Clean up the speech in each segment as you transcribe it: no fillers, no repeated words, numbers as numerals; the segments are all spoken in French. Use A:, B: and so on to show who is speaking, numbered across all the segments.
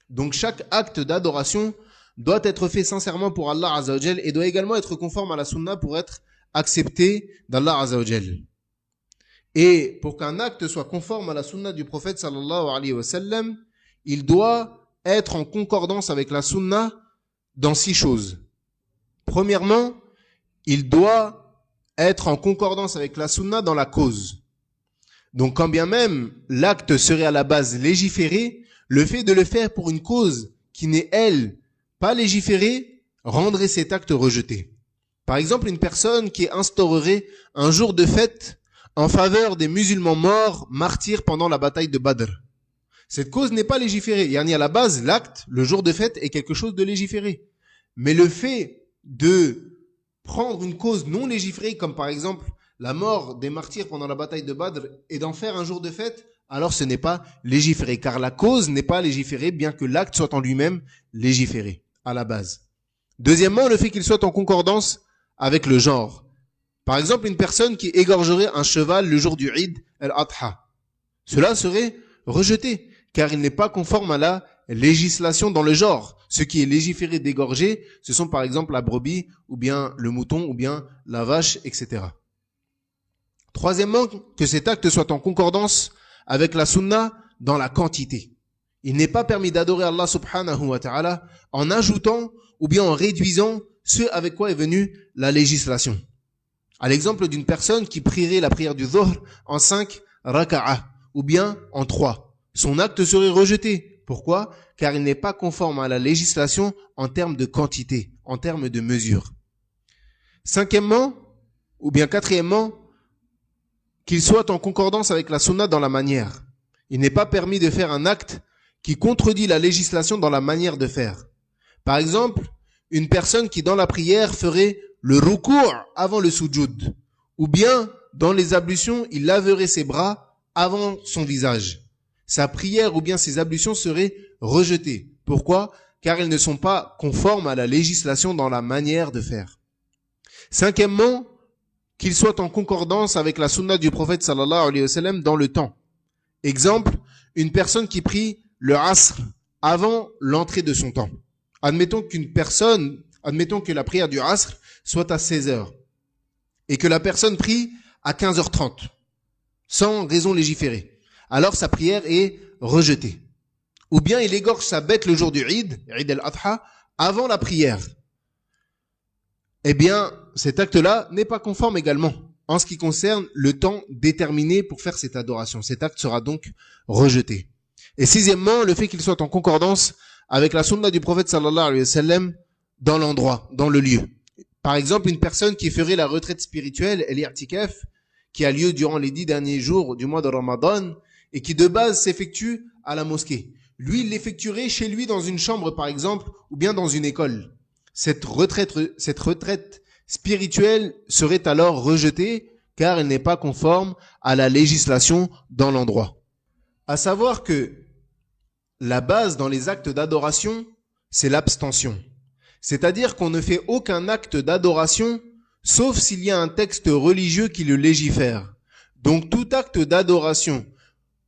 A: Donc chaque acte d'adoration doit être fait sincèrement pour Allah Azza wa Jal et doit également être conforme à la sunna pour être accepté d'Allah Azza wa Jal. Et pour qu'un acte soit conforme à la sunna du prophète sallallahu alayhi wa sallam, il doit être en concordance avec la sunna dans 6 choses. Premièrement, il doit être en concordance avec la sunna dans la cause. Donc quand bien même l'acte serait à la base légiféré, le fait de le faire pour une cause qui n'est, elle, pas légiférée, rendrait cet acte rejeté. Par exemple, une personne qui instaurerait un jour de fête en faveur des musulmans morts, martyrs pendant la bataille de Badr. Cette cause n'est pas légiférée. Yani à la base, l'acte, le jour de fête, est quelque chose de légiféré. Mais le fait de prendre une cause non légiférée, comme par exemple la mort des martyrs pendant la bataille de Badr, et d'en faire un jour de fête, alors ce n'est pas légiféré, car la cause n'est pas légiférée, bien que l'acte soit en lui-même légiféré, à la base. Deuxièmement, le fait qu'il soit en concordance avec le genre. Par exemple, une personne qui égorgerait un cheval le jour du Eid al-Adha. Cela serait rejeté, car il n'est pas conforme à la législation dans le genre. Ce qui est légiféré d'égorger, ce sont par exemple la brebis, ou bien le mouton, ou bien la vache, etc. Troisièmement, que cet acte soit en concordance avec la sunna dans la quantité. Il n'est pas permis d'adorer Allah subhanahu wa ta'ala en ajoutant ou bien en réduisant ce avec quoi est venue la législation. À l'exemple d'une personne qui prierait la prière du Dhuhr en 5 raka'a ou bien en 3. Son acte serait rejeté. Pourquoi ? Car il n'est pas conforme à la législation en termes de quantité, en termes de mesure. Cinquièmement, ou bien quatrièmement, qu'il soit en concordance avec la sunna dans la manière. Il n'est pas permis de faire un acte qui contredit la législation dans la manière de faire. Par exemple, une personne qui dans la prière ferait le ruku' avant le sujoud, ou bien dans les ablutions, il laverait ses bras avant son visage. Sa prière ou bien ses ablutions seraient rejetées. Pourquoi ? Car elles ne sont pas conformes à la législation dans la manière de faire. Cinquièmement, qu'il soit en concordance avec la sunna du prophète sallallahu alayhi wa sallam dans le temps. Exemple, une personne qui prie le asr avant l'entrée de son temps. Admettons que la prière du asr soit à 16h et que la personne prie à 15h30 sans raison légiférée. Alors sa prière est rejetée. Ou bien il égorge sa bête le jour du Eid al-Adha, avant la prière. Eh bien, cet acte-là n'est pas conforme également en ce qui concerne le temps déterminé pour faire cette adoration. Cet acte sera donc rejeté. Et sixièmement, le fait qu'il soit en concordance avec la sunna du prophète sallallahu alayhi wa sallam dans l'endroit, dans le lieu. Par exemple, une personne qui ferait la retraite spirituelle, l'I'tikaf, qui a lieu durant les 10 derniers jours du mois de Ramadan et qui de base s'effectue à la mosquée. Lui, il l'effectuerait chez lui dans une chambre par exemple ou bien dans une école. Cette retraite spirituelle serait alors rejetée car elle n'est pas conforme à la législation dans l'endroit. À savoir que la base dans les actes d'adoration, c'est l'abstention. C'est-à-dire qu'on ne fait aucun acte d'adoration sauf s'il y a un texte religieux qui le légifère. Donc tout acte d'adoration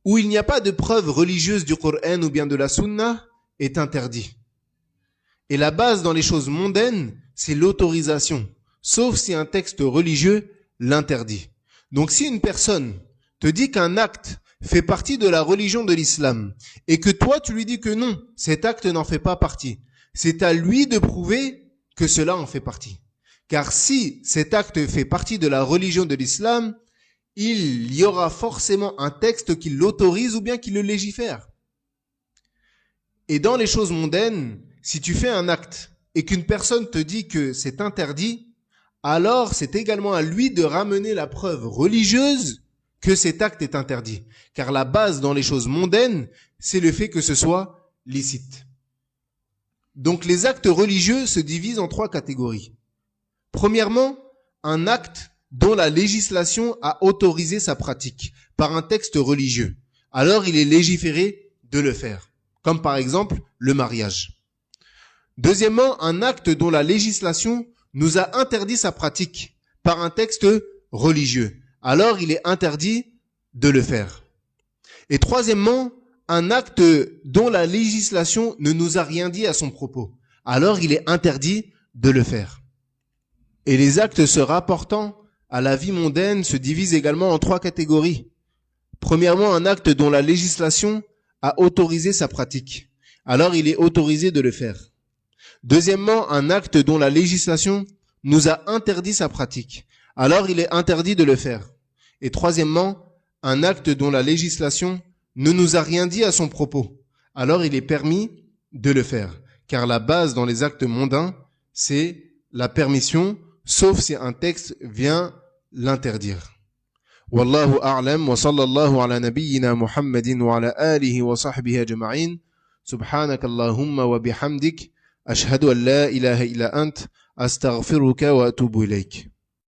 A: où il n'y a pas de preuve religieuse du Coran ou bien de la Sunna est interdit. Et la base dans les choses mondaines, c'est l'autorisation, sauf si un texte religieux l'interdit. Donc si une personne te dit qu'un acte fait partie de la religion de l'islam et que toi tu lui dis que non, cet acte n'en fait pas partie, c'est à lui de prouver que cela en fait partie. Car si cet acte fait partie de la religion de l'islam, il y aura forcément un texte qui l'autorise ou bien qui le légifère. Et dans les choses mondaines, si tu fais un acte et qu'une personne te dit que c'est interdit, alors c'est également à lui de ramener la preuve religieuse que cet acte est interdit. Car la base dans les choses mondaines, c'est le fait que ce soit licite. Donc les actes religieux se divisent en 3 catégories. Premièrement, un acte dont la législation a autorisé sa pratique par un texte religieux. Alors il est légiféré de le faire. Comme par exemple le mariage. Deuxièmement, un acte dont la législation nous a interdit sa pratique par un texte religieux. Alors il est interdit de le faire. Et troisièmement, un acte dont la législation ne nous a rien dit à son propos, alors il est interdit de le faire. Et les actes se rapportant à la vie mondaine se divisent également en 3 catégories. Premièrement, un acte dont la législation a autorisé sa pratique, alors il est autorisé de le faire. Deuxièmement, un acte dont la législation nous a interdit sa pratique, alors il est interdit de le faire. Et troisièmement, un acte dont la législation ne nous a rien dit à son propos, alors il est permis de le faire. Car la base dans les actes mondains, c'est la permission, sauf si un texte vient l'interdire. Wallahu a'lam wa sallallahu ala nabiyyina Muhammadin wa ala alihi wa sahbihi ajma'in. Subhanakallahumma wa bihamdik. Ashhadu an la ilaha illa ant. Astaghfiruka wa atubu ilayk.